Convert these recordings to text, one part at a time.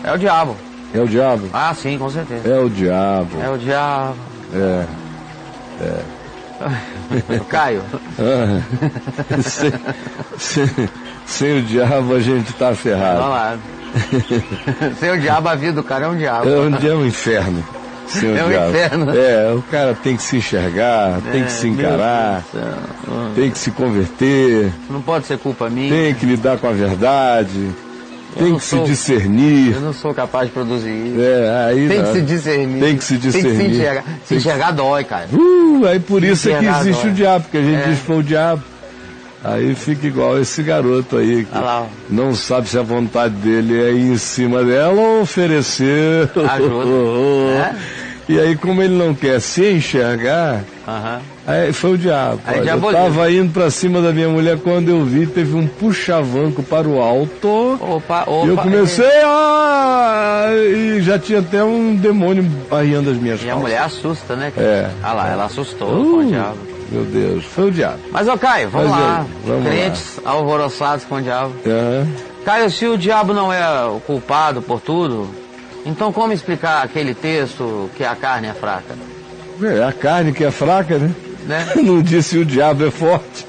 É o diabo. É o diabo? Ah, sim, com certeza. É o diabo. É o diabo. Caio. Sem o diabo a gente tá ferrado. Vamos lá. Sem o diabo a vida do cara é um diabo. É um inferno. Sem o diabo. Inferno. O cara tem que se enxergar, tem que se encarar, tem que se converter. Não pode ser culpa minha. Tem que lidar com a verdade. Tem que se discernir. Eu não sou capaz de produzir isso. Tem que se discernir. Tem que se discernir. Tem que se enxergar. Se enxergar dói, cara. Aí por isso é que existe dói. o diabo, porque a gente diz que foi o diabo. Aí fica igual esse garoto aí, que não sabe se a vontade dele é ir em cima dela ou oferecer ajuda. E aí, como ele não quer se enxergar, aí foi o diabo. Eu tava indo pra cima da minha mulher, quando eu vi, teve um puxavanco para o alto. E eu comecei e já tinha até um demônio arriando as minhas calças. E a mulher assusta, né? Ela assustou com o diabo. Meu Deus, foi o diabo. Mas, Caio, vamos lá. Crentes alvoroçados com o diabo. Caio, se o diabo não é o culpado por tudo, então como explicar aquele texto que a carne é fraca? A carne que é fraca, né? Não disse o diabo é forte.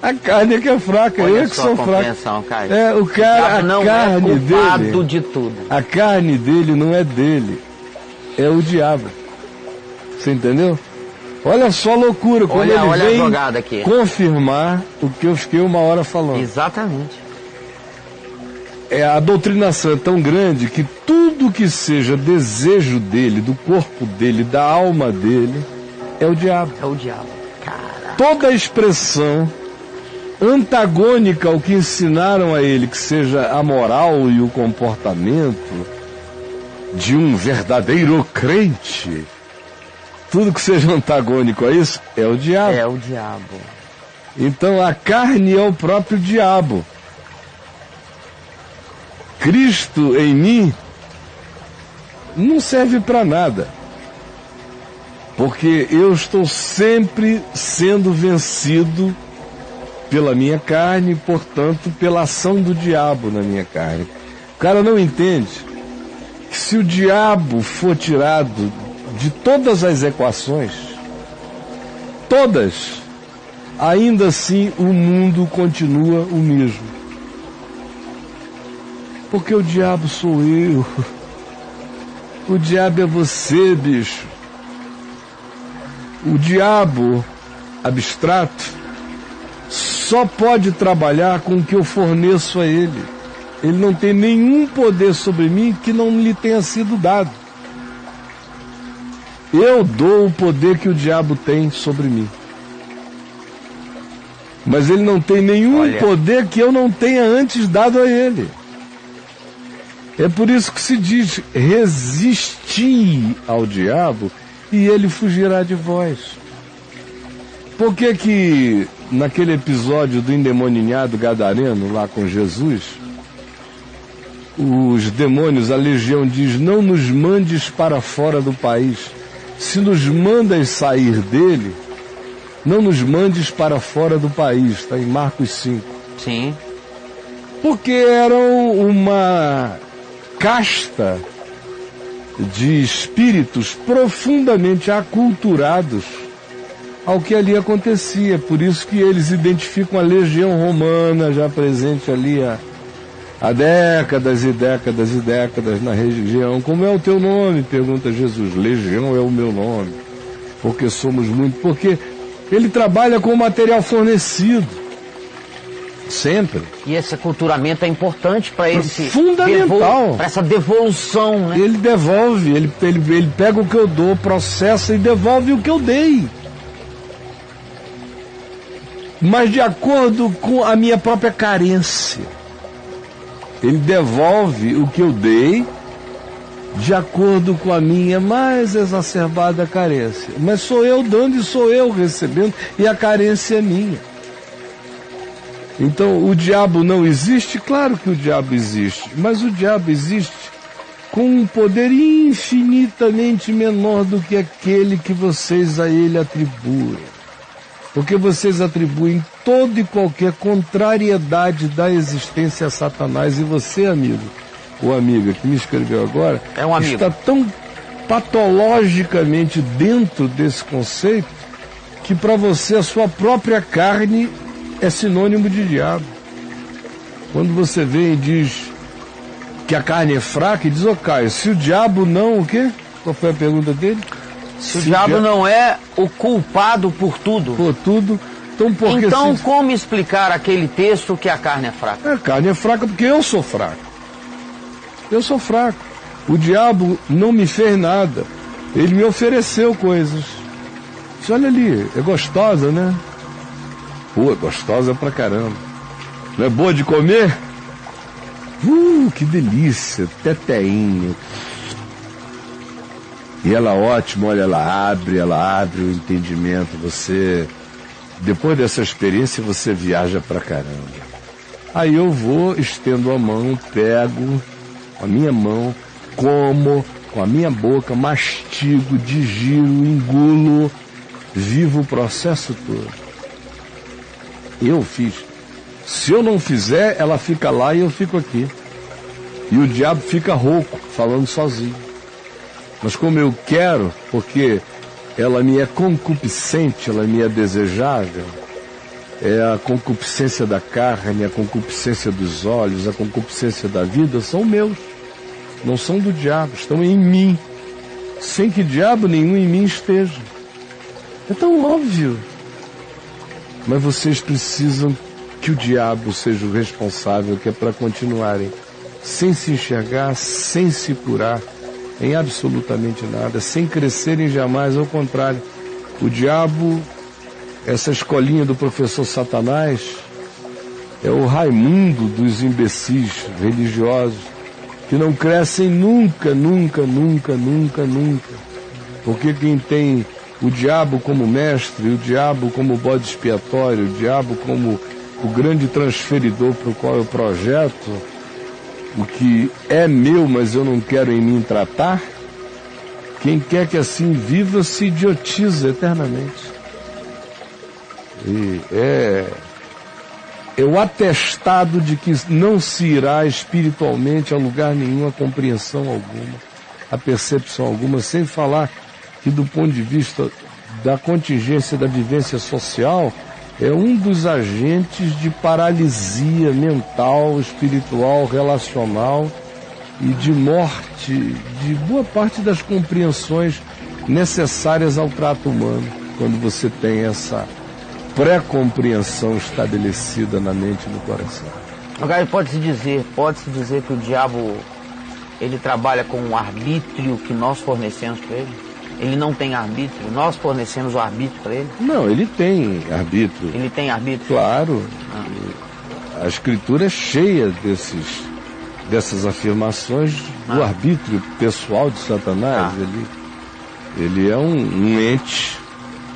A carne é que é fraca. Olha eu que sou fraco. Caio. O cara, a carne é culpado dele, de tudo. A carne dele não é dele, é o diabo. Você entendeu? Olha só a loucura, quando ele vem confirmar o que eu fiquei uma hora falando. Exatamente. A doutrinação é tão grande que tudo que seja desejo dele, do corpo dele, da alma dele, é o diabo. É o diabo. Caraca. Toda expressão antagônica ao que ensinaram a ele, que seja a moral e o comportamento de um verdadeiro crente, tudo que seja antagônico a isso é o diabo. É o diabo. Então a carne é o próprio diabo. Cristo em mim não serve para nada. Porque eu estou sempre sendo vencido pela minha carne, portanto, pela ação do diabo na minha carne. O cara não entende que se o diabo for tirado de todas as equações, todas, ainda assim o mundo continua o mesmo. Porque o diabo sou eu. O diabo é você, bicho. O diabo abstrato só pode trabalhar com o que eu forneço a ele. Ele não tem nenhum poder sobre mim que não lhe tenha sido dado. Eu dou o poder que o diabo tem sobre mim. Mas ele não tem nenhum poder que eu não tenha antes dado a ele. É por isso que se diz: resisti ao diabo e ele fugirá de vós. Por que naquele episódio do endemoninhado gadareno lá com Jesus, os demônios, a legião diz: não nos mandes para fora do país. Se nos mandas sair dele, não nos mandes para fora do país. Está em Marcos 5. Sim. Porque eram uma casta de espíritos profundamente aculturados ao que ali acontecia. Por isso que eles identificam a legião romana já presente ali há décadas e décadas e décadas na região. Como é o teu nome? Pergunta Jesus. Legião é o meu nome. Porque somos muito. Porque ele trabalha com o material fornecido. Sempre. E esse aculturamento é importante para esse... Fundamental. Para essa devolução, né? Ele devolve, ele pega o que eu dou, processa e devolve o que eu dei. Mas de acordo com a minha própria carência. Ele devolve o que eu dei de acordo com a minha mais exacerbada carência. Mas sou eu dando e sou eu recebendo, e a carência é minha. Então, o diabo não existe? Claro que o diabo existe, mas o diabo existe com um poder infinitamente menor do que aquele que vocês a ele atribuem. Porque vocês atribuem toda e qualquer contrariedade da existência a Satanás. E você, amigo, ou amiga que me escreveu agora, é um amigo, está tão patologicamente dentro desse conceito que para você a sua própria carne é sinônimo de diabo. Quando você vem e diz que a carne é fraca, e diz, ô Caio, se o diabo não, o quê? Qual foi a pergunta dele? Se o diabo não é o culpado por tudo. Por tudo. Então como explicar aquele texto que a carne é fraca? A carne é fraca porque eu sou fraco. Eu sou fraco. O diabo não me fez nada. Ele me ofereceu coisas. Disse, olha ali, é gostosa, né? Pô, é gostosa pra caramba. Não é boa de comer? Que delícia, teteinho. E ela ótima, olha, ela abre o entendimento. Você, depois dessa experiência, você viaja pra caramba. Aí eu vou, estendo a mão, pego a minha mão, como com a minha boca, mastigo, digiro, engulo, vivo o processo todo. Eu fiz. Se eu não fizer, ela fica lá e eu fico aqui. E o diabo fica rouco, falando sozinho. Mas como eu quero, porque ela me é concupiscente, ela me é desejável, é a concupiscência da carne, a concupiscência dos olhos, a concupiscência da vida, são meus. Não são do diabo, estão em mim. Sem que diabo nenhum em mim esteja. É tão óbvio. Mas vocês precisam que o diabo seja o responsável, que é para continuarem sem se enxergar, sem se curar, em absolutamente nada, sem crescerem jamais, ao contrário. O diabo, essa escolinha do professor Satanás, é o Raimundo dos imbecis religiosos, que não crescem nunca, nunca, nunca, nunca, nunca. Porque quem tem o diabo como mestre, o diabo como bode expiatório, o diabo como o grande transferidor para o qual eu projeto, o que é meu, mas eu não quero em mim tratar, quem quer que assim viva se idiotiza eternamente. E é o atestado de que não se irá espiritualmente a lugar nenhum, a compreensão alguma, a percepção alguma, sem falar que do ponto de vista da contingência da vivência social, é um dos agentes de paralisia mental, espiritual, relacional e de morte de boa parte das compreensões necessárias ao trato humano, quando você tem essa pré-compreensão estabelecida na mente e no coração. Agora, pode-se dizer que o diabo, ele trabalha com o arbítrio que nós fornecemos para ele? Ele não tem arbítrio? Nós fornecemos o arbítrio para ele? Não, ele tem arbítrio. Ele tem arbítrio? Claro. A Escritura é cheia dessas afirmações do arbítrio pessoal de Satanás. Ele é um ente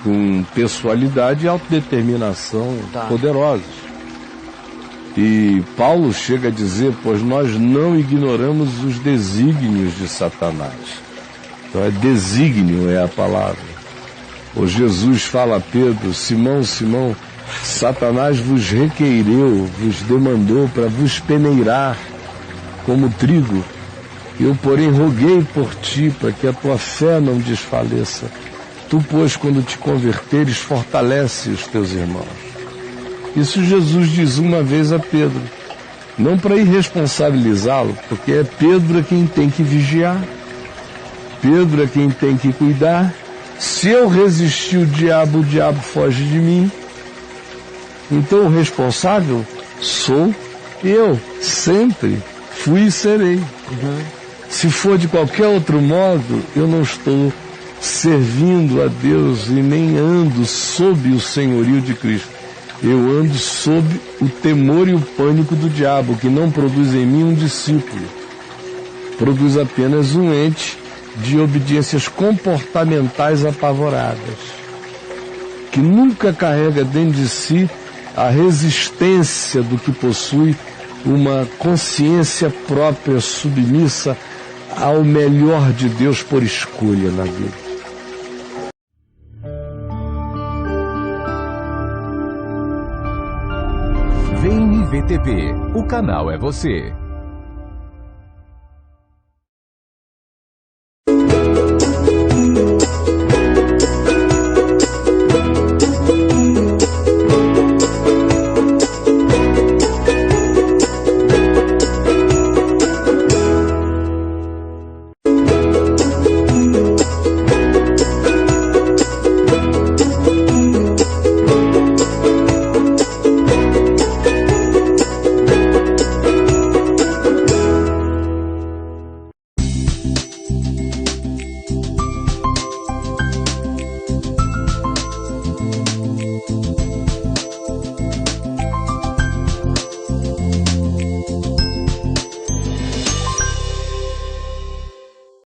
com pessoalidade e autodeterminação poderosos. E Paulo chega a dizer, pois nós não ignoramos os desígnios de Satanás. Então desígnio é a palavra. O Jesus fala a Pedro, Simão, Simão, Satanás vos requeireu, vos demandou para vos peneirar como trigo. Eu, porém, roguei por ti, para que a tua fé não desfaleça. Tu, pois, quando te converteres, fortalece os teus irmãos. Isso Jesus diz uma vez a Pedro, não para irresponsabilizá-lo, porque é Pedro quem tem que vigiar, Pedro é quem tem que cuidar. Se eu resistir o diabo foge de mim. Então o responsável sou eu, sempre fui e serei. Se for de qualquer outro modo, eu não estou servindo a Deus e nem ando sob o senhorio de Cristo. Eu ando sob o temor e o pânico do diabo, que não produz em mim um discípulo. Produz apenas um ente de obediências comportamentais apavoradas, que nunca carrega dentro de si a resistência do que possui uma consciência própria submissa ao melhor de Deus por escolha na vida. Vem IVTV, o canal é você.